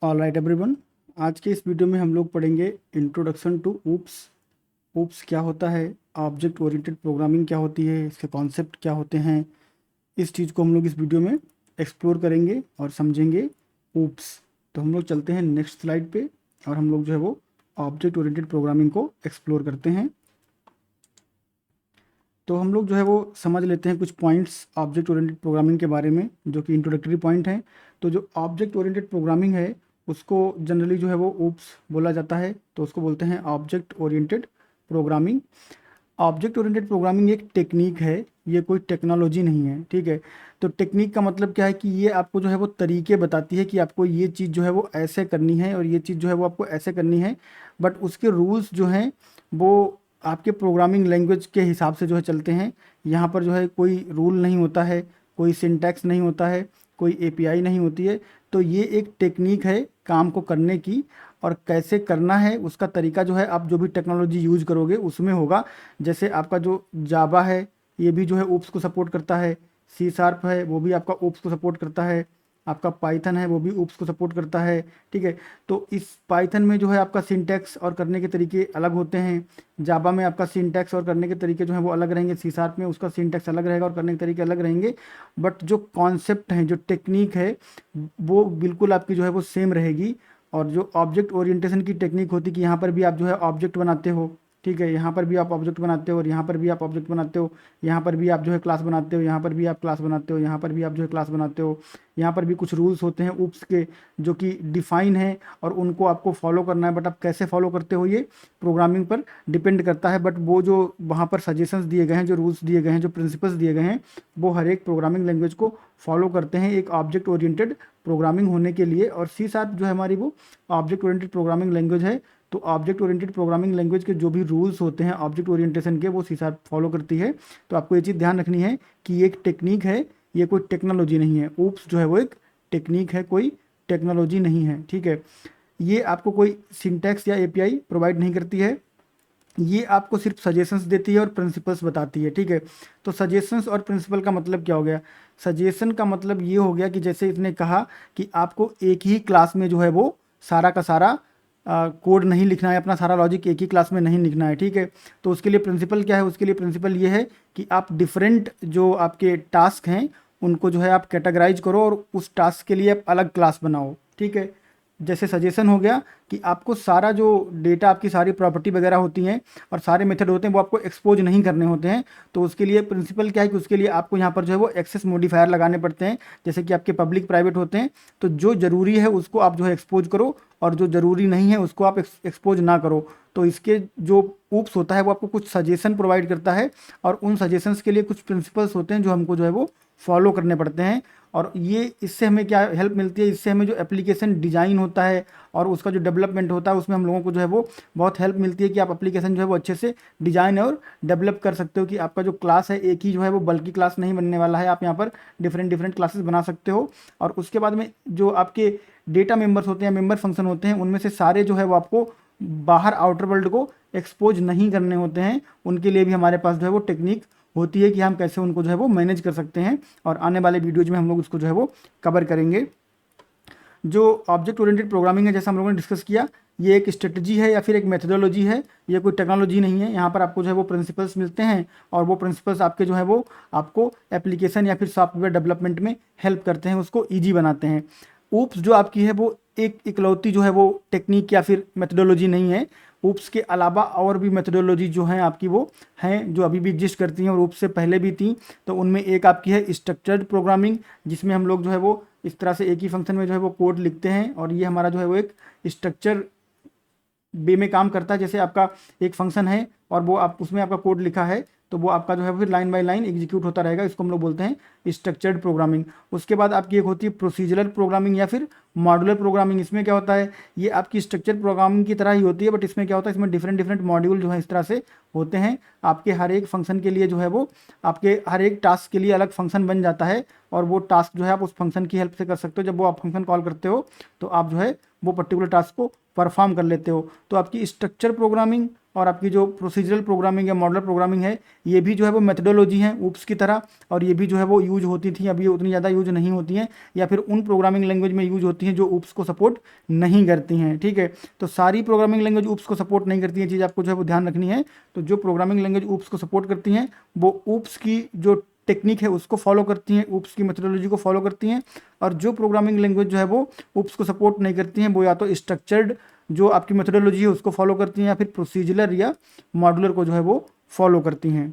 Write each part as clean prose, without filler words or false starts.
All right everyone, आज के इस वीडियो में हम लोग पढ़ेंगे इंट्रोडक्शन टू ऊप्स। ऊप्स क्या होता है, ऑब्जेक्ट ओरिएंटेड प्रोग्रामिंग क्या होती है, इसके कॉन्सेप्ट क्या होते हैं, इस चीज़ को हम लोग इस वीडियो में एक्सप्लोर करेंगे और समझेंगे ऊप्स। तो हम लोग चलते हैं नेक्स्ट स्लाइड पे और हम लोग जो है वो ऑब्जेक्ट ओरिएंटेड प्रोग्रामिंग को एक्सप्लोर करते हैं। तो हम लोग जो है वो समझ लेते हैं कुछ पॉइंट्स ऑब्जेक्ट ओरिएंटेड प्रोग्रामिंग के बारे में, जो कि इंट्रोडक्टरी पॉइंट हैं। तो जो ऑब्जेक्ट ओरिएंटेड प्रोग्रामिंग है उसको जनरली जो है वो ऊप्स बोला जाता है, तो उसको बोलते हैं object oriented programming. Object oriented programming एक टेक्निक है, ये कोई टेक्नोलॉजी नहीं है, ठीक है। तो टेक्निक का मतलब क्या है कि ये आपको जो है वो तरीके बताती है कि आपको ये चीज़ जो है वो ऐसे करनी है और ये चीज़ जो है वो आपको ऐसे करनी है। बट उसके रूल्स जो हैं वो आपके प्रोग्रामिंग लैंग्वेज के हिसाब से जो है चलते हैं। यहाँ पर जो है कोई रूल नहीं होता है, कोई सिंटैक्स नहीं होता है, कोई एपीआई नहीं होती है। तो ये एक टेक्निक है काम को करने की, और कैसे करना है उसका तरीका जो है आप जो भी टेक्नोलॉजी यूज़ करोगे उसमें होगा। जैसे आपका जो जावा है ये भी जो है ऊप्स को सपोर्ट करता है, सी शार्प है वो भी आपका ऊप्स को सपोर्ट करता है, आपका पाइथन है वो भी ऊप्स को सपोर्ट करता है, ठीक है। तो इस पाइथन में जो है आपका सिंटैक्स और करने के तरीके अलग होते हैं, जावा में आपका सिंटैक्स और करने के तरीके जो हैं वो अलग रहेंगे, सी शार्प में उसका सिंटैक्स अलग रहेगा और करने के तरीके अलग रहेंगे। बट जो कॉन्सेप्ट हैं, जो टेक्निक है वो बिल्कुल आपकी जो है वो सेम रहेगी। और जो ऑब्जेक्ट ओरिएंटेशन की टेक्निक होती है कि यहाँ पर भी आप जो है ऑब्जेक्ट बनाते हो, ठीक है, यहाँ पर भी आप ऑब्जेक्ट बनाते हो और यहाँ पर भी आप ऑब्जेक्ट बनाते हो, यहाँ पर भी आप जो है क्लास बनाते हो, यहाँ पर भी आप क्लास बनाते हो, यहाँ पर भी आप जो है क्लास बनाते हो। यहाँ पर भी कुछ रूल्स होते हैं ऊप्स के जो कि डिफाइन है और उनको आपको फॉलो करना है। बट आप कैसे फॉलो करते हो ये प्रोग्रामिंग पर डिपेंड करता है। बट वो जो वहाँ पर सजेशंस दिए गए हैं, जो रूल्स दिए गए हैं, जो प्रिंसिपल्स दिए गए हैं, वो हर एक प्रोग्रामिंग लैंग्वेज को फॉलो करते हैं एक ऑब्जेक्ट ओरिएंटेड प्रोग्रामिंग होने के लिए। और सी शार्प जो है हमारी वो ऑब्जेक्ट ओरिएंटेड प्रोग्रामिंग लैंग्वेज है। तो ऑब्जेक्ट ओरिएंटेड प्रोग्रामिंग लैंग्वेज के जो भी रूल्स होते हैं ऑब्जेक्ट ओरिएंटेशन के, वो सी शार्प फॉलो करती है। तो आपको ये चीज़ ध्यान रखनी है कि ये एक टेक्निक है, ये कोई टेक्नोलॉजी नहीं है। ऊप्स जो है वो एक टेक्निक है, कोई टेक्नोलॉजी नहीं है, ठीक है। ये आपको कोई सिंटैक्स या एपीआई प्रोवाइड नहीं करती है, ये आपको सिर्फ सजेशंस देती है और प्रिंसिपल्स बताती है, ठीक है। तो सजेशंस और प्रिंसिपल का मतलब क्या हो गया? सजेशन का मतलब ये हो गया कि जैसे इसने कहा कि आपको एक ही क्लास में जो है वो सारा का सारा कोड नहीं लिखना है, अपना सारा लॉजिक एक ही क्लास में नहीं लिखना है, ठीक है। तो उसके लिए प्रिंसिपल क्या है? उसके लिए प्रिंसिपल ये है कि आप डिफरेंट जो आपके टास्क हैं उनको जो है आप कैटेगराइज करो और उस टास्क के लिए आप अलग क्लास बनाओ, ठीक है। जैसे सजेशन हो गया कि आपको सारा जो डेटा, आपकी सारी प्रॉपर्टी वगैरह होती हैं और सारे मेथड होते हैं वो आपको एक्सपोज नहीं करने होते हैं। तो उसके लिए प्रिंसिपल क्या है कि उसके लिए आपको यहाँ पर जो है वो एक्सेस मॉडिफायर लगाने पड़ते हैं। जैसे कि आपके पब्लिक प्राइवेट होते हैं, तो जो ज़रूरी है उसको आप जो है एक्सपोज करो और जो ज़रूरी नहीं है उसको आप एक्सपोज ना करो। तो इसके जो ऊप्स होता है वो आपको कुछ सजेशन प्रोवाइड करता है और उन सजेशंस के लिए कुछ प्रिंसिपल्स होते हैं जो हमको जो है वो फॉलो करने पड़ते हैं। और ये इससे हमें क्या हेल्प मिलती है? इससे हमें जो एप्लीकेशन डिज़ाइन होता है और उसका जो डेवलपमेंट होता है उसमें हम लोगों को जो है वो बहुत हेल्प मिलती है कि आप एप्लीकेशन जो है वो अच्छे से डिज़ाइन और डेवलप कर सकते हो। कि आपका जो क्लास है एक ही जो है वो बल्कि क्लास नहीं बनने वाला है, आप यहाँ पर डिफरेंट डिफरेंट क्लासेस बना सकते हो। और उसके बाद में जो आपके डेटा मेंबर्स होते हैं, मेंबर फंक्शन होते हैं, उनमें से सारे जो है वो आपको बाहर आउटर वर्ल्ड को एक्सपोज नहीं करने होते हैं। उनके लिए भी हमारे पास जो है वो टेक्निक होती है कि हम कैसे उनको जो है वो मैनेज कर सकते हैं। और आने वाले वीडियोज में हम लोग उसको जो है वो कवर करेंगे। जो ऑब्जेक्ट ओरिएंटेड प्रोग्रामिंग है, जैसा हम लोगों ने डिस्कस किया, ये एक स्ट्रेटजी है या फिर एक मेथोडोलॉजी है, ये कोई टेक्नोलॉजी नहीं है। यहाँ पर आपको जो है वो प्रिंसिपल्स मिलते हैं और वो प्रिंसिपल्स आपके जो है वो आपको एप्लीकेशन या फिर सॉफ्टवेयर डेवलपमेंट में हेल्प करते हैं, उसको ईजी बनाते हैं। ऊप्स जो आपकी है वो एक इकलौती जो है वो टेक्निक या फिर मेथोडोलॉजी नहीं है। ऊप्स के अलावा और भी मेथोडोलॉजी जो हैं आपकी वो हैं जो अभी भी एग्जिस्ट करती हैं और ऊप्स से पहले भी थी। तो उनमें एक आपकी है स्ट्रक्चर्ड प्रोग्रामिंग, जिसमें हम लोग जो है वो इस तरह से एक ही फंक्शन में जो है वो कोड लिखते हैं और ये हमारा जो है वो एक स्ट्रक्चर वे में काम करता है। जैसे आपका एक फंक्शन है और वो आप उसमें आपका कोड लिखा है, तो वो आपका जो है फिर लाइन बाय लाइन एग्जीक्यूट होता रहेगा, इसको हम लोग बोलते हैं स्ट्रक्चर्ड प्रोग्रामिंग। उसके बाद आपकी एक होती है प्रोसीजरल प्रोग्रामिंग या फिर मॉड्यूलर प्रोग्रामिंग। इसमें क्या होता है? ये आपकी स्ट्रक्चर प्रोग्रामिंग की तरह ही होती है, बट इसमें क्या होता है, इसमें डिफरेंट डिफरेंट मॉड्यूल जो है इस तरह से होते हैं। आपके हर एक फंक्शन के लिए जो है वो आपके हर एक टास्क के लिए अलग फंक्शन बन जाता है और वो टास्क जो है आप उस फंक्शन की हेल्प से कर सकते हो। जब वो आप फंक्शन कॉल करते हो तो आप जो है वो पर्टिकुलर टास्क को परफॉर्म कर लेते हो। तो आपकी स्ट्रक्चर प्रोग्रामिंग और आपकी जो प्रोसीजरल प्रोग्रामिंग या मॉडुलर प्रोग्रामिंग है, ये भी जो है वो मेथडोलॉजी है ऊप्स की तरह, और ये भी जो है वो यूज होती थी, अभी उतनी ज़्यादा यूज नहीं होती हैं, या फिर उन प्रोग्रामिंग लैंग्वेज में यूज होती हैं जो ऊप्स को सपोर्ट नहीं करती हैं। ठीक है, तो सारी प्रोग्रामिंग लैंग्वेज ऊप्स को सपोर्ट नहीं करती है, चीज़ आपको जो है वो ध्यान रखनी है। तो जो प्रोग्रामिंग लैंग्वेज ऊप्स को सपोर्ट करती हैं वो ऊप्स की जो टेक्निक है उसको फॉलो करती हैं, ऊप्स की मेथडोलॉजी को फॉलो करती हैं। और जो प्रोग्रामिंग लैंग्वेज जो है वो ऊप्स को सपोर्ट नहीं करती हैं, वो या तो स्ट्रक्चर्ड जो आपकी मेथडोलॉजी है उसको फॉलो करती हैं, या फिर प्रोसीजरल या मॉडुलर को जो है वो फॉलो करती हैं।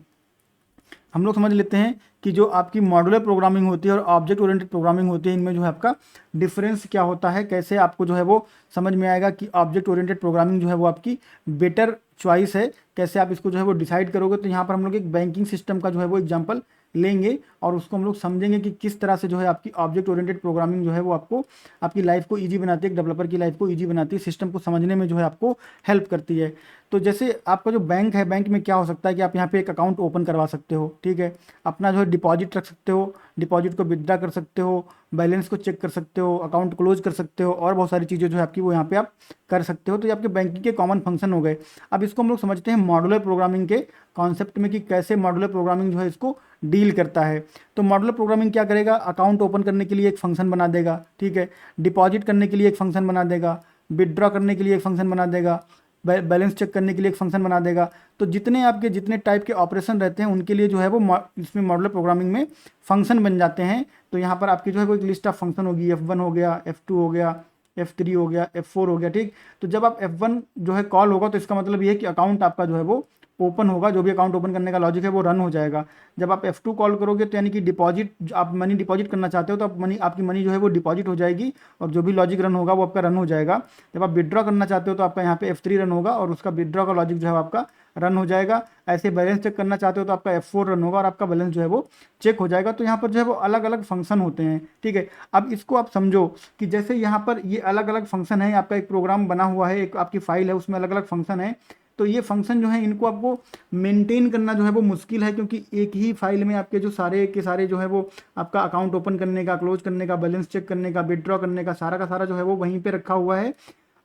हम लोग समझ लेते हैं कि जो आपकी मॉडुलर प्रोग्रामिंग होती है और ऑब्जेक्ट ओरिएंटेड प्रोग्रामिंग होती है, इनमें जो है आपका डिफरेंस क्या होता है, कैसे आपको जो है वो समझ में आएगा कि ऑब्जेक्ट ओरिएंटेड प्रोग्रामिंग जो है वो आपकी बेटर चॉइस है, कैसे आप इसको जो है वो डिसाइड करोगे। तो यहाँ पर हम लोग एक बैंकिंग सिस्टम का जो है वो एग्जाम्पल लेंगे और उसको हम लोग समझेंगे कि किस तरह से जो है आपकी ऑब्जेक्ट ओरिएंटेड प्रोग्रामिंग जो है वो आपको आपकी लाइफ को ईजी बनाती है, डेवलपर की लाइफ को ईजी बनाती है, सिस्टम को समझने में जो है आपको हेल्प करती है। तो जैसे आपका जो बैंक है, बैंक में क्या हो सकता है कि आप यहाँ पे एक अकाउंट ओपन करवा सकते हो, ठीक है, अपना जो है डिपॉजिट रख सकते हो, डिपॉजिट को विड्रा कर सकते हो, बैलेंस को चेक कर सकते हो, अकाउंट क्लोज कर सकते हो, और बहुत सारी चीज़ें जो है आपकी वो यहाँ पे आप कर सकते हो। तो ये आपके बैंकिंग के कॉमन फंक्शन हो गए। अब इसको हम लोग समझते हैं मॉडुलर प्रोग्रामिंग के कॉन्सेप्ट में कि कैसे मॉडुलर प्रोग्रामिंग जो है इसको डील करता है। तो मॉडुलर प्रोग्रामिंग क्या करेगा, अकाउंट ओपन करने के लिए एक फंक्शन बना देगा, ठीक है, डिपॉजिट करने के लिए एक फंक्शन बना देगा, विदड्रॉ करने के लिए एक फंक्शन बना देगा, बैलेंस चेक करने के लिए एक फंक्शन बना देगा। तो जितने टाइप के ऑपरेशन रहते हैं उनके लिए जो है वो इसमें मॉडुलर प्रोग्रामिंग में फंक्शन बन जाते हैं। तो यहाँ पर आपकी जो है वो एक लिस्ट ऑफ फंक्शन होगी, F1 हो गया, F2 हो गया, F3 हो गया, F4 हो गया, ठीक। तो जब आप F1 जो है कॉल होगा तो इसका मतलब ये है कि अकाउंट आपका जो है वो ओपन होगा, जो भी अकाउंट ओपन करने का लॉजिक है वो रन हो जाएगा। जब आप F2 कॉल करोगे तो यानी कि डिपॉजिट, आप मनी डिपॉजिट करना चाहते हो तो आप आपकी मनी जो है वो डिपॉजिट हो जाएगी और जो भी लॉजिक रन होगा वो आपका रन हो जाएगा। जब आप विड्रॉ करना चाहते हो तो आपका यहाँ पे F3 रन होगा और उसका विड्रॉ का लॉजिक जो है आपका रन हो जाएगा। ऐसे बैलेंस चेक करना चाहते हो तो आपका F4 रन होगा और आपका बैलेंस जो है वो चेक हो जाएगा। तो यहाँ पर जो है वो अलग अलग फंक्शन होते हैं, ठीक है। अब इसको आप समझो कि जैसे यहाँ पर ये अलग अलग फंक्शन है, आपका एक प्रोग्राम बना हुआ है, एक आपकी फाइल है, उसमें अलग अलग फंक्शन है। तो ये फंक्शन जो है इनको आपको मेंटेन करना जो है वो मुश्किल है, क्योंकि एक ही फाइल में आपके जो सारे के सारे जो है वो आपका अकाउंट ओपन करने का, क्लोज करने का, बैलेंस चेक करने का, विड्रॉ करने का सारा जो है वो वहीं पे रखा हुआ है।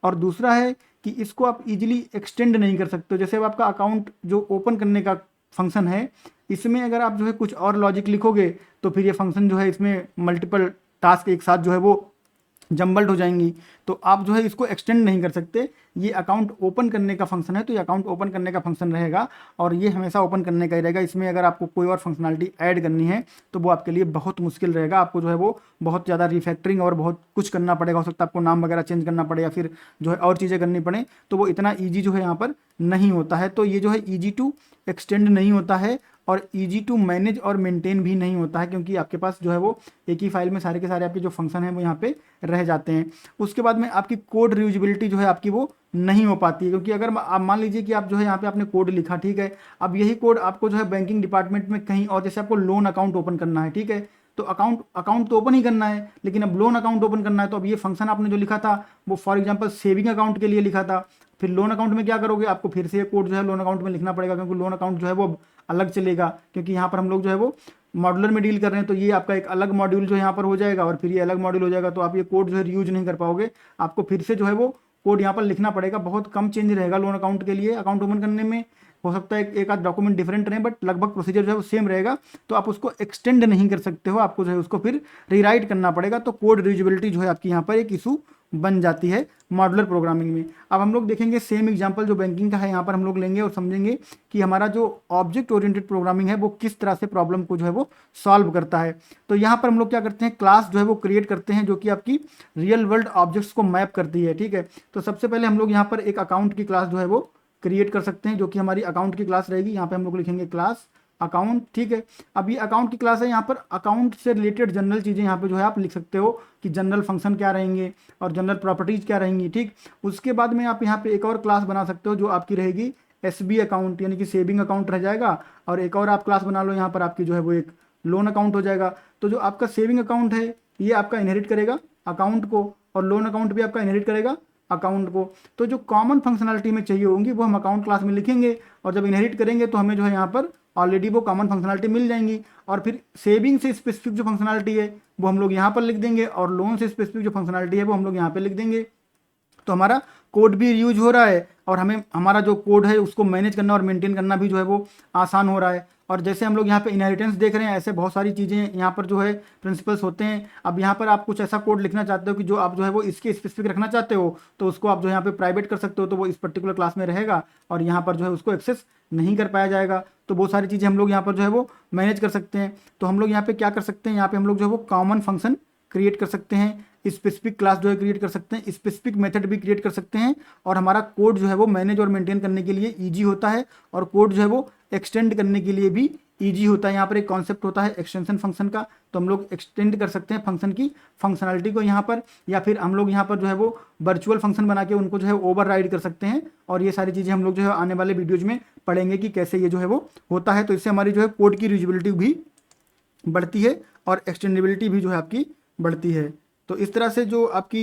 और दूसरा है कि इसको आप इजीली एक्सटेंड नहीं कर सकते हो। जैसे अब आपका अकाउंट जो ओपन करने का फंक्शन है, इसमें अगर आप जो है कुछ और लॉजिक लिखोगे तो फिर ये फंक्शन जो है इसमें मल्टीपल टास्क एक साथ जो है वो जम्बल्ड हो जाएंगी, तो आप जो है इसको एक्सटेंड नहीं कर सकते। ये अकाउंट ओपन करने का फंक्शन है तो ये अकाउंट ओपन करने का फंक्शन रहेगा और ये हमेशा ओपन करने का ही रहेगा। इसमें अगर आपको कोई और फंक्शनलिटी ऐड करनी है तो वो आपके लिए बहुत मुश्किल रहेगा, आपको जो है वो बहुत ज़्यादा रिफैक्टरिंग और बहुत कुछ करना पड़ेगा, हो सकता है आपको नाम वगैरह चेंज करना पड़े या फिर जो है और चीज़ें करनी पड़े, तो वो इतना ईजी जो है यहाँ पर नहीं होता है। तो ये जो है ईजी टू एक्सटेंड नहीं होता है और ईजी टू मैनेज और मेंटेन भी नहीं होता है, क्योंकि आपके पास जो है वो एक ही फाइल में सारे के सारे आपके जो फंक्शन हैं वो यहाँ पे रह जाते हैं। उसके बाद में आपकी कोड रियूजिबिलिटी जो है आपकी वो नहीं हो पाती है, क्योंकि अगर आप मान लीजिए कि आप जो है यहाँ पे आपने कोड लिखा, ठीक है, अब यही कोड आपको जो है बैंकिंग डिपार्टमेंट में कहीं और, जैसे आपको लोन अकाउंट ओपन करना है, ठीक है, तो अकाउंट तो ओपन ही करना है, लेकिन अब लोन अकाउंट ओपन करना है तो अब ये फंक्शन आपने जो लिखा था वो फॉर एग्जांपल सेविंग अकाउंट के लिए लिखा था, फिर लोन अकाउंट में क्या करोगे, आपको फिर से कोड जो है लोन अकाउंट में लिखना पड़ेगा, क्योंकि लोन अकाउंट जो है वो अलग चलेगा, क्योंकि यहाँ पर हम लोग जो है वो मॉड्यूलर में डील कर रहे हैं। तो ये आपका एक अलग मॉड्यूल जो है यहाँ पर हो जाएगा और फिर ये अलग मॉड्यूल हो जाएगा, तो आप ये कोड जो है यूज नहीं कर पाओगे, आपको फिर से जो है वो कोड यहाँ पर लिखना पड़ेगा। बहुत कम चेंज रहेगा लोन अकाउंट के लिए, अकाउंट ओपन करने में हो सकता है एक आध डॉक्यूमेंट डिफरेंट रहे, बट लगभग प्रोसीजर जो है वो सेम रहेगा। तो आप उसको एक्सटेंड नहीं कर सकते हो, आपको जो है उसको फिर रीराइट करना पड़ेगा। तो कोड रीयूजेबिलिटी जो है आपकी यहाँ पर एक इशू बन जाती है मॉडुलर प्रोग्रामिंग में। अब हम लोग देखेंगे सेम एग्जांपल जो बैंकिंग का है, यहाँ पर हम लोग लेंगे और समझेंगे कि हमारा जो ऑब्जेक्ट ओरिएंटेड प्रोग्रामिंग है वो किस तरह से प्रॉब्लम को जो है वो सॉल्व करता है। तो यहाँ पर हम लोग क्या करते हैं, क्लास जो है वो क्रिएट करते हैं जो कि आपकी रियल वर्ल्ड ऑब्जेक्ट्स को मैप करती है, ठीक है। तो सबसे पहले हम लोग यहाँ पर एक अकाउंट की क्लास जो है वो क्रिएट कर सकते हैं, जो कि हमारी अकाउंट की क्लास रहेगी। यहाँ पे हम लोग लिखेंगे क्लास अकाउंट, ठीक है। अब ये अकाउंट की क्लास है, यहाँ पर अकाउंट से रिलेटेड जनरल चीज़ें यहाँ पे जो है आप लिख सकते हो कि जनरल फंक्शन क्या रहेंगे और जनरल प्रॉपर्टीज क्या रहेंगी, ठीक। उसके बाद में आप यहाँ पे एक और क्लास बना सकते हो जो आपकी रहेगी SB अकाउंट, यानी कि सेविंग अकाउंट रह जाएगा, और एक और आप क्लास बना लो यहाँ पर आपकी जो है वो एक लोन अकाउंट हो जाएगा। तो जो आपका सेविंग अकाउंट है ये आपका इनहेरिट करेगा अकाउंट को, और लोन अकाउंट भी आपका इनहेरिट करेगा अकाउंट को। तो जो कॉमन फंक्शनलिटी में चाहिए होंगी वो हम अकाउंट क्लास में लिखेंगे, और जब इनहेरिट करेंगे तो हमें जो है यहाँ पर ऑलरेडी वो कॉमन फंक्शनलिटी मिल जाएंगी। और फिर सेविंग से स्पेसिफिक जो फंक्शनलिटी है वो हम लोग यहाँ पर लिख देंगे, और लोन से स्पेसिफिक जो फंक्शनलिटी है वो हम लोग यहाँ पर लिख देंगे। तो हमारा कोड भी रीयूज हो रहा है और हमें हमारा जो कोड है उसको मैनेज करना और मेंटेन करना भी जो है वो आसान हो रहा है। और जैसे हम लोग यहाँ पे इनहेरिटेंस देख रहे हैं, ऐसे बहुत सारी चीज़ें यहाँ पर जो है प्रिंसिपल्स होते हैं। अब यहाँ पर आप कुछ ऐसा कोड लिखना चाहते हो कि जो आप जो है वो इसके स्पेसिफिक रखना चाहते हो, तो उसको आप जो यहाँ पे प्राइवेट कर सकते हो, तो वो इस पर्टिकुलर क्लास में रहेगा और यहाँ पर जो है उसको एक्सेस नहीं कर पाया जाएगा। तो बहुत सारी चीज़ें हम लोग यहाँ पर जो है वो मैनेज कर सकते हैं। तो हम लोग यहाँ पे क्या कर सकते हैं, यहाँ पे हम लोग जो है वो कॉमन फंक्शन क्रिएट कर सकते हैं, स्पेसिफिक क्लास जो है क्रिएट कर सकते हैं, स्पेसिफिक मेथड भी क्रिएट कर सकते हैं, और हमारा कोड जो है वो मैनेज और मेंटेन करने के लिए ईजी होता है, और कोड जो है वो एक्सटेंड करने के लिए भी ईजी होता है। यहाँ पर एक कॉन्सेप्ट होता है एक्सटेंशन फंक्शन का, तो हम लोग एक्सटेंड कर सकते हैं फंक्शन की फंक्शनलिटी को यहाँ पर, या फिर हम लोग यहाँ पर जो है वो वर्चुअल फंक्शन बना के उनको जो है ओवरराइड कर सकते हैं। और ये सारी चीज़ें हम लोग जो है आने वाले वीडियोज में पढ़ेंगे कि कैसे ये जो है वो होता है। तो इससे हमारी जो है कोड की रीयूजेबिलिटी भी बढ़ती है और एक्सटेंडेबिलिटी भी जो है आपकी बढ़ती है। तो इस तरह से जो आपकी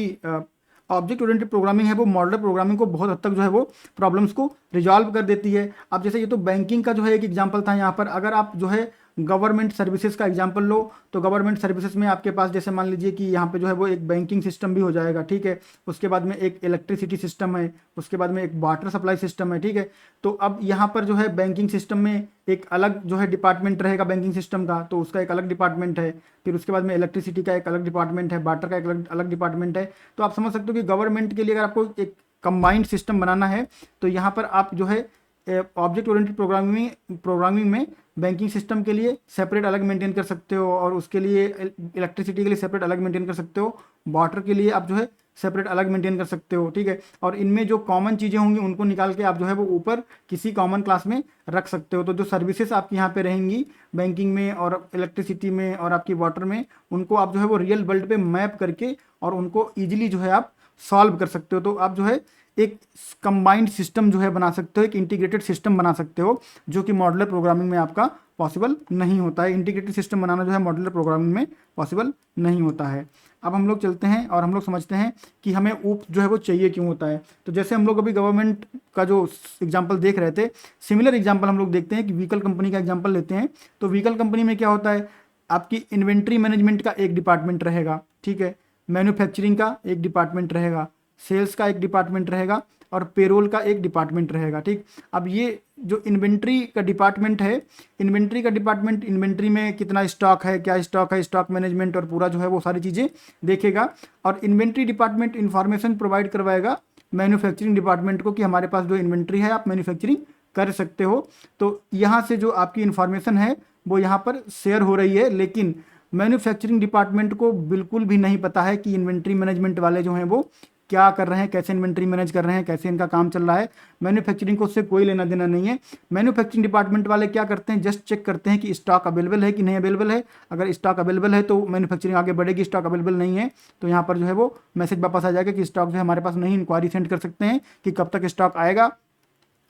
ऑब्जेक्ट ओरिएंटेड प्रोग्रामिंग है वो मॉडल प्रोग्रामिंग को बहुत हद तक जो है वो प्रॉब्लम्स को रिजॉल्व कर देती है। अब जैसे ये तो बैंकिंग का जो है एक एग्जांपल था यहाँ पर। अगर आप जो है गवर्नमेंट सर्विसेज का एग्जांपल लो, तो गवर्नमेंट सर्विसेज में आपके पास जैसे मान लीजिए कि यहाँ पे जो है वो एक बैंकिंग सिस्टम भी हो जाएगा, ठीक है। उसके बाद में एक इलेक्ट्रिसिटी सिस्टम है, उसके बाद में एक वाटर सप्लाई सिस्टम है, ठीक है। तो अब यहाँ पर जो है बैंकिंग सिस्टम में एक अलग जो है डिपार्टमेंट रहेगा बैंकिंग सिस्टम का, तो उसका एक अलग डिपार्टमेंट है। फिर उसके बाद में इलेक्ट्रिसिटी का एक अलग डिपार्टमेंट है, वाटर का एक अलग डिपार्टमेंट है। तो आप समझ सकते हो कि गवर्नमेंट के लिए अगर आपको एक कंबाइंड सिस्टम बनाना है, तो यहाँ पर आप जो है ऑब्जेक्ट ओरिएंटेड प्रोग्रामिंग में बैंकिंग सिस्टम के लिए सेपरेट अलग मेंटेन कर सकते हो, और उसके लिए इलेक्ट्रिसिटी के लिए सेपरेट अलग मेंटेन कर सकते हो, वाटर के लिए आप जो है सेपरेट अलग मेंटेन कर सकते हो, ठीक है। और इनमें जो कॉमन चीज़ें होंगी उनको निकाल के आप जो है वो ऊपर किसी कॉमन क्लास में रख सकते हो। तो जो सर्विसेज आपकी यहाँ पे रहेंगी बैंकिंग में और इलेक्ट्रिसिटी में और आपकी वाटर में, उनको आप जो है वो रियल वर्ल्ड पे मैप करके और उनको ईजिली जो है आप सॉल्व कर सकते हो। तो आप जो है एक कंबाइंड सिस्टम जो है बना सकते हो, एक इंटीग्रेटेड सिस्टम बना सकते हो, जो कि मॉड्यूलर प्रोग्रामिंग में आपका पॉसिबल नहीं होता है। इंटीग्रेटेड सिस्टम बनाना जो है मॉड्यूलर प्रोग्रामिंग में पॉसिबल नहीं होता है। अब हम लोग चलते हैं और हम लोग समझते हैं कि हमें ऊप जो है वो चाहिए क्यों होता है। तो जैसे हम लोग अभी गवर्नमेंट का जो एग्जाम्पल देख रहे थे, सिमिलर एग्जाम्पल हम लोग देखते हैं कि व्हीकल कंपनी का एग्जाम्पल लेते हैं। तो व्हीकल कंपनी में क्या होता है, आपकी इन्वेंट्री मैनेजमेंट का एक डिपार्टमेंट रहेगा, ठीक है। मैन्युफैक्चरिंग का एक डिपार्टमेंट रहेगा, सेल्स का एक डिपार्टमेंट रहेगा, और पेरोल का एक डिपार्टमेंट रहेगा, ठीक। अब ये जो इन्वेंट्री का डिपार्टमेंट है, इन्वेंट्री में कितना स्टॉक है, क्या स्टॉक है, स्टॉक मैनेजमेंट और पूरा जो है वो सारी चीज़ें देखेगा। और इन्वेंट्री डिपार्टमेंट इंफॉर्मेशन प्रोवाइड करवाएगा मैन्युफैक्चरिंग डिपार्टमेंट को कि हमारे पास जो इन्वेंट्री है आप मैन्युफैक्चरिंग कर सकते हो। तो यहाँ से जो आपकी इन्फॉर्मेशन है वो यहाँ पर शेयर हो रही है, लेकिन मैन्युफैक्चरिंग डिपार्टमेंट को बिल्कुल भी नहीं पता है कि इन्वेंट्री मैनेजमेंट वाले जो हैं वो क्या कर रहे हैं, कैसे इन्वेंट्री मैनेज कर रहे हैं, कैसे इनका काम चल रहा है। मैन्युफैक्चरिंग को उससे कोई लेना देना नहीं है। मैन्युफैक्चरिंग डिपार्टमेंट वाले क्या करते हैं, जस्ट चेक करते हैं कि स्टॉक अवेलेबल है कि नहीं अवेलेबल है। अगर स्टॉक अवेलेबल है तो मैन्युफैक्चरिंग आगे बढ़ेगी, स्टॉक अवेलेबल नहीं है तो यहाँ पर जो है वो मैसेज वापस आ जाएगा कि स्टॉक जो है हमारे पास नहीं। इंक्वायरी सेंड कर सकते हैं कि कब तक स्टॉक आएगा,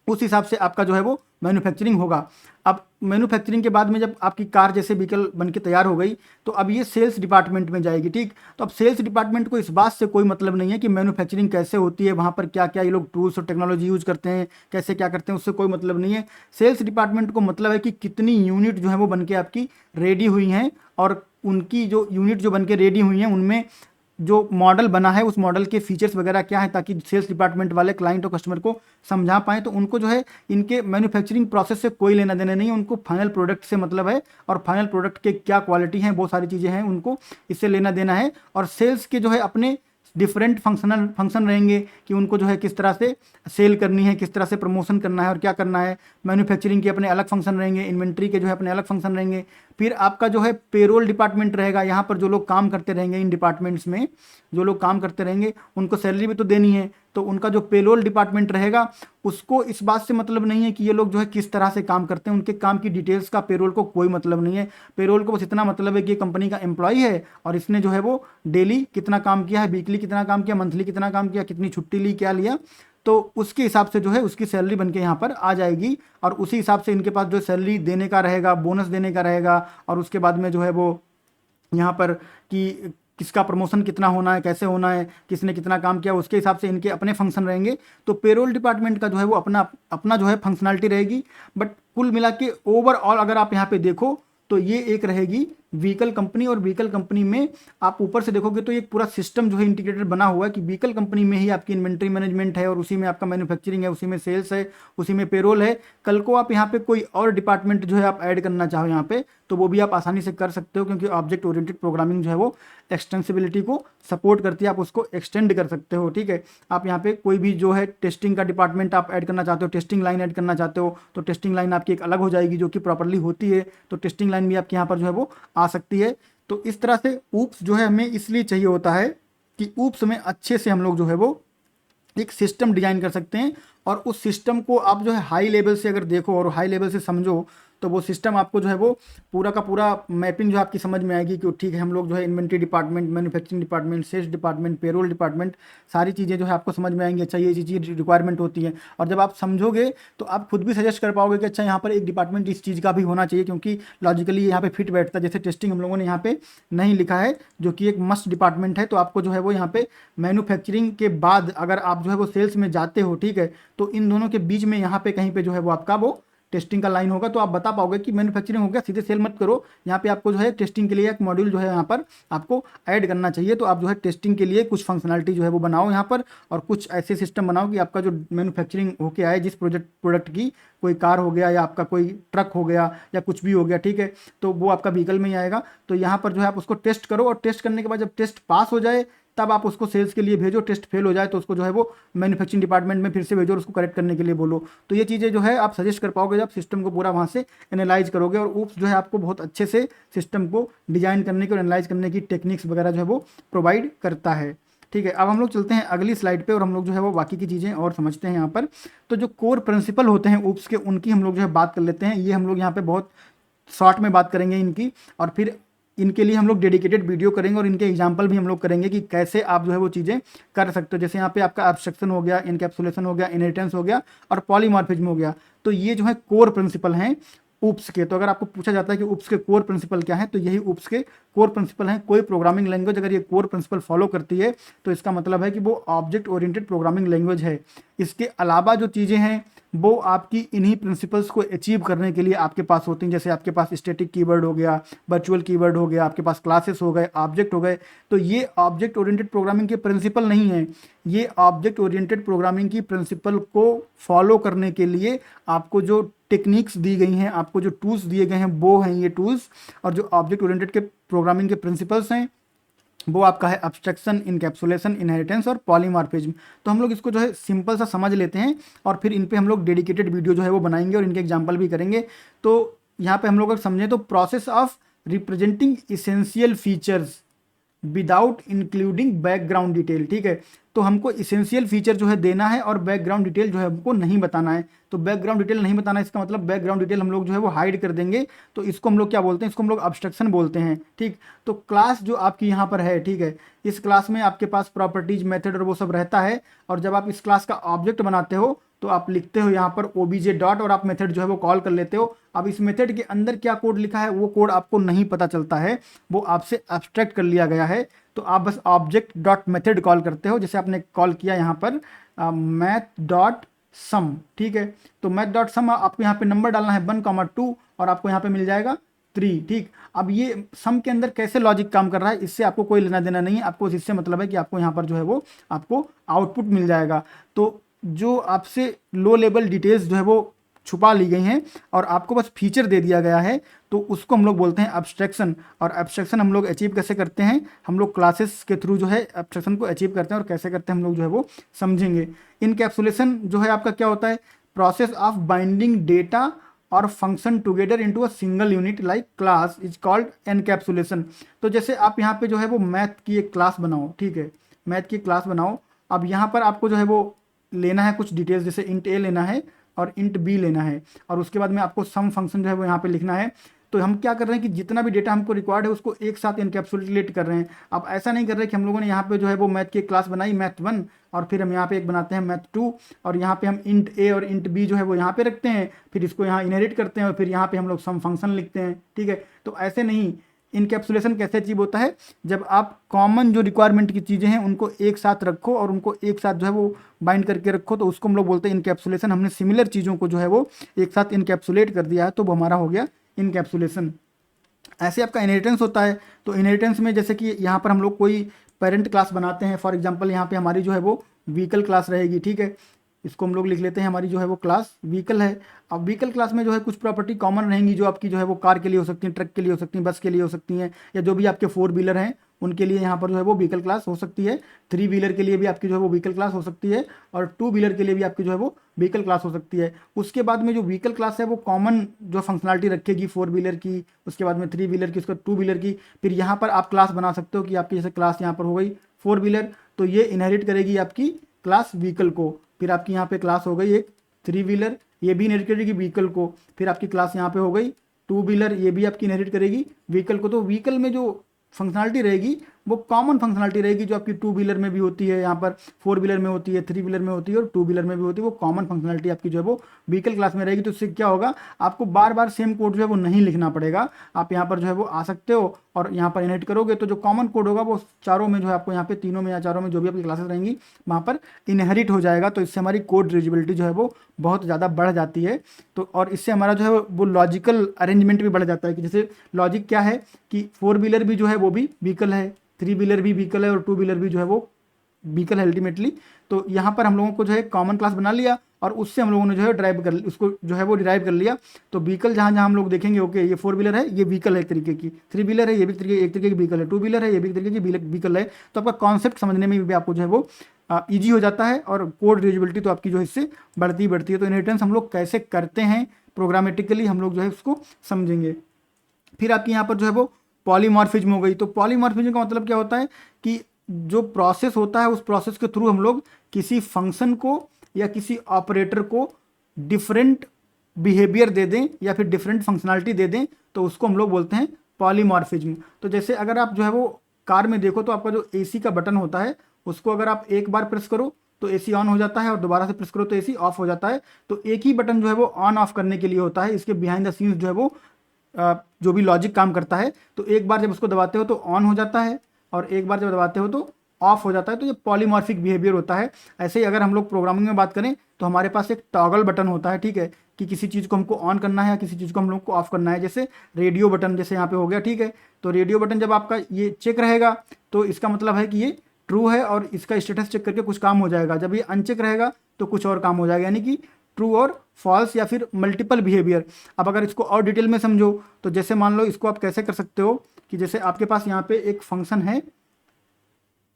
उस हिसाब से आपका जो है वो मैन्युफैक्चरिंग होगा। अब मैन्युफैक्चरिंग के बाद में जब आपकी कार जैसे व्हीकल बन के तैयार हो गई, तो अब ये सेल्स डिपार्टमेंट में जाएगी, ठीक। तो अब सेल्स डिपार्टमेंट को इस बात से कोई मतलब नहीं है कि मैन्युफैक्चरिंग कैसे होती है, वहाँ पर क्या क्या ये लोग टूल्स और टेक्नोलॉजी यूज़ करते हैं, कैसे क्या करते हैं, उससे कोई मतलब नहीं है। सेल्स डिपार्टमेंट को मतलब है कि कितनी यूनिट जो है वो बन के आपकी रेडी हुई हैं, और उनकी जो यूनिट जो बन के रेडी हुई हैं उनमें जो मॉडल बना है उस मॉडल के फीचर्स वगैरह क्या है, ताकि सेल्स डिपार्टमेंट वाले क्लाइंट और कस्टमर को समझा पाएँ। तो उनको जो है इनके मैन्युफैक्चरिंग प्रोसेस से कोई लेना देना नहीं है, उनको फाइनल प्रोडक्ट से मतलब है, और फाइनल प्रोडक्ट के क्या क्वालिटी है वो सारी चीज़ें हैं उनको इससे लेना देना है। और सेल्स के जो है अपने डिफरेंट फंक्शन रहेंगे कि उनको जो है किस तरह से सेल करनी है, किस तरह से प्रमोशन करना है और क्या करना है। मैन्युफैक्चरिंग के अपने अलग फंक्शन रहेंगे, इन्वेंट्री के जो है अपने अलग फंक्शन रहेंगे। फिर आपका जो है पेरोल डिपार्टमेंट रहेगा, यहाँ पर जो लोग काम करते रहेंगे, इन डिपार्टमेंट्स में जो लोग काम करते रहेंगे उनको सैलरी भी तो देनी है। तो उनका जो पेरोल डिपार्टमेंट रहेगा उसको इस बात से मतलब नहीं है कि ये लोग जो है किस तरह से काम करते हैं, उनके काम की डिटेल्स का पेरोल को कोई मतलब नहीं है। पेरोल को बस इतना मतलब है कि ये कंपनी का एम्प्लॉय है और इसने जो है वो डेली कितना काम किया है, वीकली कितना काम किया, मंथली कितना काम किया, कितनी छुट्टी ली, क्या लिया, तो उसके हिसाब से जो है उसकी सैलरी बन के यहाँ पर आ जाएगी। और उसी हिसाब से इनके पास जो सैलरी देने का रहेगा, बोनस देने का रहेगा, और उसके बाद में जो है वो यहाँ पर कि किसका प्रमोशन कितना होना है, कैसे होना है, किसने कितना काम किया, उसके हिसाब से इनके अपने फंक्शन रहेंगे। तो पेरोल डिपार्टमेंट का जो है वो अपना जो है फंक्शनलिटी रहेगी। बट कुल मिला के ओवरऑल अगर आप यहाँ पे देखो तो ये एक रहेगी व्हीकल कंपनी, और व्हीकल कंपनी में आप ऊपर से देखोगे तो एक पूरा सिस्टम जो है इंटीग्रेटेड बना हुआ है कि व्हीकल कंपनी में ही आपकी इन्वेंट्री मैनेजमेंट है, और उसी में आपका मैन्युफैक्चरिंग है, उसी में सेल्स है, उसी में पेरोल है। कल को आप यहाँ पे कोई और डिपार्टमेंट जो है आप ऐड करना चाहो यहाँ पे, तो वो भी आप आसानी से कर सकते हो, क्योंकि ऑब्जेक्ट ओरिएंटेड प्रोग्रामिंग जो है वो एक्सटेंसिबिलिटी को सपोर्ट करती है, आप उसको एक्सटेंड कर सकते हो। ठीक है, आप यहाँ पे कोई भी जो है टेस्टिंग का डिपार्टमेंट आप ऐड करना चाहते हो, टेस्टिंग लाइन ऐड करना चाहते हो, तो टेस्टिंग लाइन आपकी एक अलग हो जाएगी जो कि प्रॉपरली होती है, तो टेस्टिंग लाइन भी आपके यहाँ पर जो है वो आ सकती है। तो इस तरह से ऊप्स जो है हमें इसलिए चाहिए होता है कि ऊप्स में अच्छे से हम लोग जो है वो एक सिस्टम डिजाइन कर सकते हैं, और उस सिस्टम को आप जो है हाई लेवल से अगर देखो और हाई लेवल से समझो, तो वो सिस्टम आपको जो है वो पूरा का पूरा मैपिंग जो आपकी समझ में आएगी कि ठीक है, हम लोग जो है inventory department, manufacturing department, sales department, payroll department, सारी चीज़ें जो है आपको समझ में आएंगी। अच्छा, ये चीज़ रिक्वायरमेंट होती है, और जब आप समझोगे तो आप खुद भी सजेस्ट कर पाओगे कि अच्छा यहाँ पर एक डिपार्टमेंट इस चीज़ का भी होना चाहिए, क्योंकि लॉजिकली यहाँ पे फिट बैठता है। जैसे टेस्टिंग हम लोगों ने यहाँ पे नहीं लिखा है, जो कि एक मस्ट डिपार्टमेंट है, तो आपको जो है वो यहाँ पे मैन्युफैक्चरिंग के बाद अगर आप जो है वो सेल्स में जाते हो, ठीक है, तो इन दोनों के बीच में यहाँ पे कहीं पे जो है वो आपका वो टेस्टिंग का लाइन होगा, तो आप बता पाओगे कि मैन्युफैक्चरिंग हो गया, सीधे सेल मत करो, यहाँ पे आपको जो है टेस्टिंग के लिए एक मॉड्यूल जो है यहाँ पर आपको ऐड करना चाहिए। तो आप जो है टेस्टिंग के लिए कुछ फंक्शनलिटी जो है वो बनाओ यहाँ पर, और कुछ ऐसे सिस्टम बनाओ कि आपका जो मैन्युफैक्चरिंग होके आए जिस प्रोडक्ट की, कोई कार हो गया या आपका कोई ट्रक हो गया या कुछ भी हो गया, ठीक है, तो वो आपका व्हीकल में ही आएगा। तो यहाँ पर जो है आप उसको टेस्ट करो, और टेस्ट करने के बाद जब टेस्ट पास हो जाए तब आप उसको सेल्स के लिए भेजो। टेस्ट फेल हो जाए तो उसको जो है वो मैन्युफैक्चरिंग डिपार्टमेंट में फिर से भेजो और उसको करेक्ट करने के लिए बोलो। तो ये चीज़ें जो है आप सजेस्ट कर पाओगे जब सिस्टम को पूरा वहाँ से एनालाइज करोगे, और ऊप्स जो है आपको बहुत अच्छे से सिस्टम को डिजाइन करने की और एनालाइज करने की टेक्निक्स वगैरह जो है वो प्रोवाइड करता है। ठीक है, अब हम लोग चलते हैं अगली स्लाइड पे और हम लोग जो है वो बाकी की चीज़ें और समझते हैं यहाँ पर। तो जो कोर प्रिंसिपल होते हैं ऊप्स के, उनकी हम लोग जो है बात कर लेते हैं। ये हम लोग यहाँ पे बहुत शॉर्ट में बात करेंगे इनकी, और फिर इनके लिए हम लोग डेडिकेटेड वीडियो करेंगे और इनके एग्जाम्पल भी हम लोग करेंगे कि कैसे आप जो है वो चीज़ें कर सकते हो। जैसे यहाँ पे आपका एब्स्ट्रक्शन हो गया, इनकैप्सुलेशन हो गया, इनहेरिटेंस हो गया, और पॉलीमॉर्फिज्म हो गया। तो ये जो है कोर प्रिंसिपल हैं ऊप्स के। तो अगर आपको पूछा जाता है कि ऊप्स के कोर प्रिंसिपल क्या है, तो यही ऊप्स के कोर प्रिंसिपल हैं। कोई प्रोग्रामिंग लैंग्वेज अगर ये कोर प्रिंसिपल फॉलो करती है तो इसका मतलब है कि वो ऑब्जेक्ट ओरिएंटेड प्रोग्रामिंग लैंग्वेज है। इसके अलावा जो चीज़ें हैं वो आपकी इन्हीं प्रिंसिपल्स को अचीव करने के लिए आपके पास होती हैं। जैसे आपके पास स्टैटिक कीवर्ड हो गया, वर्चुअल कीवर्ड हो गया, आपके पास क्लासेस हो गए, ऑब्जेक्ट हो गए। तो ये ऑब्जेक्ट ओरिएंटेड प्रोग्रामिंग के प्रिंसिपल नहीं है। ये ऑब्जेक्ट ओरिएंटेड प्रोग्रामिंग की प्रिंसिपल को फॉलो करने के लिए आपको जो टेक्निक्स दी गई हैं, आपको जो टूल्स दिए गए हैं, वो हैं ये टूल्स। और जो ऑब्जेक्ट ओरिएंटेड के प्रोग्रामिंग के प्रिंसिपल्स हैं वो आपका है एब्स्ट्रक्शन, इनकैप्सुलेशन, इनहेरिटेंस और पॉलीमॉर्फिज्म। तो हम लोग इसको जो है सिंपल सा समझ लेते हैं, और फिर इन पे हम लोग डेडिकेटेड वीडियो जो है वो बनाएंगे और इनके एग्जाम्पल भी करेंगे। तो यहाँ पे हम लोग अगर समझें तो process of representing essential features without including background detail. ठीक है, तो हमको इसेंशियल फीचर जो है देना है और बैकग्राउंड डिटेल जो है हमको नहीं बताना है। तो बैकग्राउंड डिटेल नहीं बताना है, इसका मतलब बैकग्राउंड डिटेल हम लोग जो है वो हाइड कर देंगे। तो इसको हम लोग क्या बोलते हैं, इसको हम लोग अब्स्ट्रक्शन बोलते हैं। ठीक, तो क्लास जो आपकी यहाँ पर है, ठीक है, इस क्लास में आपके पास प्रॉपर्टीज, मेथड और वो सब रहता है। और जब आप इस क्लास का ऑब्जेक्ट बनाते हो तो आप लिखते हो यहाँ पर ओबीजे डॉट, और आप मेथड जो है वो कॉल कर लेते हो। अब इस मेथड के अंदर क्या कोड लिखा है वो कोड आपको नहीं पता चलता है, वो आपसे एब्स्ट्रैक्ट कर लिया गया है। तो आप बस ऑब्जेक्ट डॉट मेथड कॉल करते हो। जैसे आपने कॉल किया यहाँ पर मैथ डॉट सम, ठीक है, तो मैथ डॉट सम आपको यहाँ पे नंबर डालना है 1,2 और आपको यहाँ पे मिल जाएगा 3। ठीक, अब ये सम के अंदर कैसे लॉजिक काम कर रहा है इससे आपको कोई लेना देना नहीं है, आपको इससे मतलब है कि आपको यहाँ पर जो है वो आपको आउटपुट मिल जाएगा। तो जो आपसे लो लेवल डिटेल्स जो है वो छुपा ली गई हैं और आपको बस फीचर दे दिया गया है, तो उसको हम लोग बोलते हैं एब्स्ट्रैक्शन। और एब्स्ट्रैक्शन हम लोग अचीव कैसे करते हैं, हम लोग क्लासेस के थ्रू जो है एब्स्ट्रैक्शन को अचीव करते हैं, और कैसे करते हैं हम लोग जो है वो समझेंगे। इनकैप्सुलेशन जो है आपका क्या होता है, प्रोसेस ऑफ बाइंडिंग डेटा और function together into a single unit like class is called encapsulation. तो जैसे आप यहाँ पे जो है वो मैथ की एक क्लास बनाओ, ठीक है, मैथ की क्लास बनाओ। अब यहाँ पर आपको जो है वो लेना है कुछ डिटेल्स, जैसे इंट ए लेना है और इंट बी लेना है, और उसके बाद में आपको सम फंक्शन जो है वो यहाँ पे लिखना है। तो हम क्या कर रहे हैं कि जितना भी डेटा हमको रिक्वायर्ड है उसको एक साथ इनकैप्सुलेट कर रहे हैं। अब ऐसा नहीं कर रहे कि हम लोगों ने यहाँ पे जो है वो मैथ की क्लास बनाई मैथ 1, और फिर हम यहाँ पे एक बनाते हैं मैथ 2, और यहाँ पे हम इंट ए और इंट बी जो है वो यहाँ पे रखते हैं, फिर इसको यहाँ इनहेरिट करते हैं और फिर यहाँ पे हम लोग सम फंक्शन लिखते हैं। ठीक है, तो ऐसे नहीं। इनकैप्सुलेशन कैसे अचीव होता है, जब आप कॉमन जो रिक्वायरमेंट की चीज़ें हैं उनको एक साथ रखो और उनको एक साथ जो है वो बाइंड करके रखो, तो उसको हम लोग बोलते हैं इनकैप्सुलेशन। हमने सिमिलर चीज़ों को जो है वो एक साथ इनकैप्सुलेट कर दिया है, तो वो हमारा हो गया इनकैप्सुलेशन। ऐसे आपका इनहेरिटेंस होता है। तो इनहेरिटेंस में जैसे कि यहाँ पर हम लोग कोई पेरेंट क्लास बनाते हैं, फॉर एग्जांपल यहाँ पे हमारी जो है वो व्हीकल क्लास रहेगी, ठीक है। इसको हम लोग लिख लेते हैं, हमारी जो है वो क्लास व्हीकल है। अब व्हीकल क्लास में जो है कुछ प्रॉपर्टी कॉमन रहेंगी, जो आपकी जो है वो कार के लिए हो सकती हैं, ट्रक के लिए हो सकती हैं, बस के लिए हो सकती हैं, या जो भी आपके 4 व्हीलर हैं उनके लिए यहाँ पर जो है वो व्हीकल क्लास हो सकती है। 3 व्हीलर के लिए भी आपकी जो है वो व्हीकल क्लास हो सकती है, और 2 व्हीलर के लिए भी आपकी जो है वो व्हीकल क्लास हो सकती है। उसके बाद में जो व्हीकल क्लास है वो कॉमन जो फंक्शनलिटी रखेगी 4 व्हीलर की, उसके बाद में 3 व्हीलर की, उसके बाद 2 व्हीलर की। फिर यहाँ पर आप क्लास बना सकते हो कि आपकी जैसे क्लास यहाँ पर हो गई 4 व्हीलर, तो ये इनहेरिट करेगी आपकी क्लास व्हीकल को। फिर आपकी यहाँ पे क्लास हो गई एक 3 व्हीलर, ये भी इनहेरिट करेगी व्हीकल को। फिर आपकी क्लास यहाँ पे हो गई 2 व्हीलर, ये भी आपकी इनहेरिट करेगी व्हीकल को। तो व्हीकल में जो फंक्शनलिटी रहेगी वो कॉमन फंक्शनलिटी रहेगी, जो आपकी 2 व्हीलर में भी होती है, यहाँ पर 4 व्हीलर में होती है, 3 व्हीलर में होती है और 2 व्हीलर में भी होती है। वो कॉमन फंक्शनलिटी आपकी जो है वो व्हीकल क्लास में रहेगी। तो इससे क्या होगा, आपको बार बार सेम कोड जो है वो नहीं लिखना पड़ेगा। आप यहाँ पर जो है वो आ सकते हो और यहाँ पर इनहेरिट करोगे, तो जो कॉमन कोड होगा वो चारों में जो है आपको यहाँ पे तीनों में या चारों में जो भी आपकी क्लासेस रहेंगी वहाँ पर इनहेरिट हो जाएगा। तो इससे हमारी कोड रीयूजेबिलिटी जो है वो बहुत ज़्यादा बढ़ जाती है। तो और इससे हमारा जो है वो लॉजिकल अरेंजमेंट भी बढ़ जाता है, कि जैसे लॉजिक क्या है कि 4 व्हीलर भी जो है वो भी व्हीकल है, 3 व्हीलर भी व्हीकल है और 2 व्हीलर भी जो है वो व्हीकल है अल्टीमेटली। तो यहाँ पर हम लोगों को जो है कॉमन क्लास बना लिया और उससे हम लोगों ने जो है ड्राइव कर उसको जो है वो डिराइव कर लिया। तो व्हीकल जहाँ जहाँ हम लोग देखेंगे, ओके ये 4 व्हीलर है, ये व्हीकल है एक तरीके की, 3 व्हीलर है, ये भी एक तरीके की व्हीकल है, 2 व्हीलर है, ये भी एक तरीके की व्हीकल है। तो आपका कॉन्सेप्ट समझने में भी आपको जो है वो ईजी हो जाता है और कोड रीयूजेबिलिटी तो आपकी जो है इससे बढ़ती है। तो इनहेरिटेंस हम लोग कैसे करते हैं प्रोग्रामेटिकली हम लोग जो है उसको समझेंगे। फिर आपकी यहाँ पर जो है वो पॉलीमॉर्फिज्म हो गई। तो पॉलीमॉर्फिज्म का मतलब क्या होता है कि जो प्रोसेस होता है उस प्रोसेस के थ्रू हम लोग किसी फंक्शन को या किसी ऑपरेटर को डिफरेंट बिहेवियर दे दें या फिर डिफरेंट फंक्शनलिटी दे दें, तो उसको हम लोग बोलते हैं पॉलीमॉर्फिज्म। तो जैसे अगर आप जो है वो कार में देखो तो आपका जो एसी का बटन होता है उसको अगर आप एक बार प्रेस करो तो एसी ऑन हो जाता है और दोबारा से प्रेस करो तो एसी ऑफ हो जाता है। तो एक ही बटन जो है वो ऑन ऑफ करने के लिए होता है, इसके बिहाइंड द सीन्स जो है वो जो भी लॉजिक काम करता है। तो एक बार जब उसको दबाते हो तो ऑन हो जाता है और एक बार जब दबाते हो तो ऑफ हो जाता है। तो ये पॉलीमॉर्फिक बिहेवियर होता है। ऐसे ही अगर हम लोग प्रोग्रामिंग में बात करें तो हमारे पास एक टॉगल बटन होता है, ठीक है, कि किसी चीज़ को हमको ऑन करना है या किसी चीज़ को हम लोग को ऑफ करना है। जैसे रेडियो बटन जैसे यहाँ पे हो गया, ठीक है। तो रेडियो बटन जब आपका ये चेक रहेगा तो इसका मतलब है कि ये ट्रू है और इसका स्टेटस चेक करके कुछ काम हो जाएगा। जब ये अनचेक रहेगा तो कुछ और काम हो जाएगा, यानी कि ट्रू और फॉल्स या फिर मल्टीपल बिहेवियर। अब अगर इसको और डिटेल में समझो तो जैसे मान लो इसको आप कैसे कर सकते हो कि जैसे आपके पास यहाँ पे एक फंक्शन है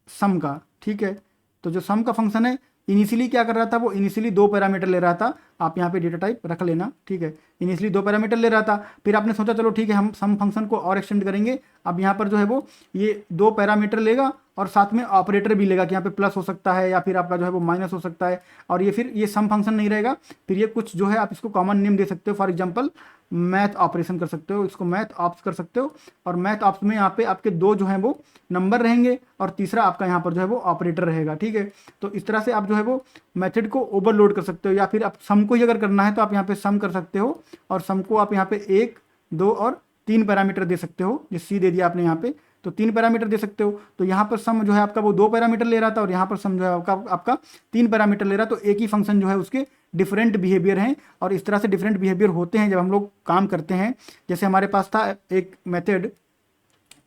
सम का, ठीक है। तो जो सम का फंक्शन है इनिशियली क्या कर रहा था, वो इनिशियली 2 पैरामीटर ले रहा था। आप यहाँ पे डेटा टाइप रख लेना, ठीक है। इनिशियली 2 पैरामीटर ले रहा था, फिर आपने सोचा चलो ठीक है हम सम फंक्शन को और एक्सटेंड करेंगे। अब यहाँ पर जो है वो ये 2 पैरामीटर लेगा और साथ में ऑपरेटर भी लेगा कि यहाँ पे प्लस हो सकता है या फिर आपका जो है वो माइनस हो सकता है। और ये फिर ये सम फंक्शन नहीं रहेगा, फिर ये कुछ जो है आप इसको कॉमन नेम दे सकते हो। फॉर एग्जांपल मैथ ऑपरेशन कर सकते हो, इसको मैथ ऑप्स कर सकते हो। और मैथ ऑप्स में यहाँ पे आपके 2 जो हैं वो नंबर रहेंगे और तीसरा आपका यहाँ पर जो है वो ऑपरेटर रहेगा, ठीक है। तो इस तरह से आप जो है वो मेथड को ओवरलोड कर सकते हो। या फिर आप सम को ही अगर करना है तो आप यहाँ पे सम कर सकते हो और सम को आप यहाँ पे 1, 2 और 3 पैरामीटर दे सकते हो। जो सी दे दिया आपने यहाँ पे, तो 3 पैरामीटर दे सकते हो। तो यहाँ पर सम जो है आपका वो 2 पैरामीटर ले रहा था और यहाँ पर सम जो है आपका 3 पैरामीटर ले रहा। तो एक ही फंक्शन जो है उसके डिफरेंट बिहेवियर हैं और इस तरह से डिफरेंट बिहेवियर होते हैं जब हम लोग काम करते हैं। जैसे हमारे पास था एक method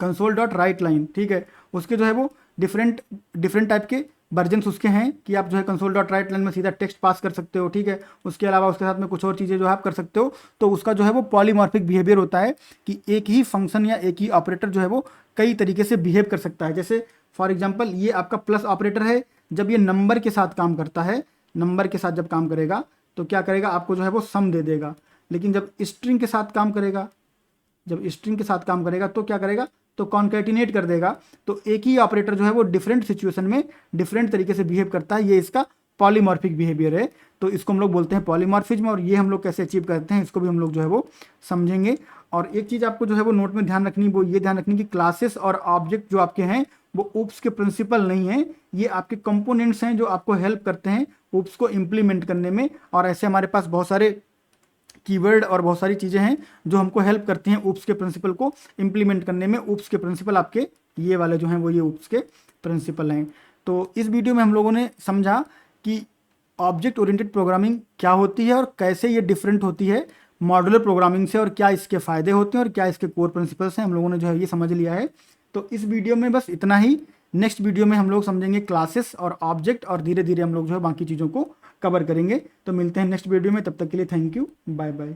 console dot right line, ठीक है। उसके जो है वो डिफरेंट टाइप के वर्जन्स उसके हैं कि आप जो है कंसोल डॉट राइट लाइन में सीधा टेक्स्ट पास कर सकते हो, ठीक है। उसके अलावा उसके साथ में कुछ और चीज़ें जो है आप कर सकते हो। तो उसका जो है वो पॉलीमॉर्फिक बिहेवियर होता है कि एक ही फंक्शन या एक ही ऑपरेटर जो है वो कई तरीके से बिहेव कर सकता है। जैसे फॉर एग्जाम्पल ये आपका प्लस ऑपरेटर है, जब ये नंबर के साथ काम करता है, नंबर के साथ जब काम करेगा तो क्या करेगा, आपको जो है वो सम दे देगा। लेकिन जब स्ट्रिंग के साथ काम करेगा, तो क्या करेगा, तो कॉन्कैटिनेट कर देगा। तो एक ही ऑपरेटर जो है वो डिफरेंट सिचुएशन में डिफरेंट तरीके से बिहेव करता है। ये इसका पॉलीमॉर्फिक बिहेवियर है। तो इसको हम लोग बोलते हैं पॉलीमॉर्फिज्म। और ये हम लोग कैसे अचीव करते हैं इसको भी हम लोग जो है वो समझेंगे। और एक चीज़ आपको जो है वो नोट में ध्यान रखनी, वो ये ध्यान रखनी कि क्लासेस और ऑब्जेक्ट जो आपके हैं वो ऊप्स के प्रिंसिपल नहीं है, ये आपके कंपोनेंट्स हैं जो आपको हेल्प करते हैं ऊप्स को इम्प्लीमेंट करने में। और ऐसे हमारे पास बहुत सारे कीवर्ड और बहुत सारी चीज़ें हैं जो हमको हेल्प करती हैं ऊप्स के प्रिंसिपल को इम्प्लीमेंट करने में। ऊप्स के प्रिंसिपल आपके ये वाले जो हैं वो ये ऊप्स के प्रिंसिपल हैं। तो इस वीडियो में हम लोगों ने समझा कि ऑब्जेक्ट ओरिएंटेड प्रोग्रामिंग क्या होती है और कैसे ये डिफरेंट होती है मॉड्यूलर प्रोग्रामिंग से और क्या इसके फ़ायदे होते हैं और क्या इसके कोर प्रिंसिपल्स हैं, हम लोगों ने जो है ये समझ लिया है। तो इस वीडियो में बस इतना ही। नेक्स्ट वीडियो में हम लोग समझेंगे क्लासेस और ऑब्जेक्ट, और धीरे धीरे हम लोग जो है बाकी चीज़ों को कवर करेंगे। तो मिलते हैं नेक्स्ट वीडियो में, तब तक के लिए थैंक यू, बाय बाय।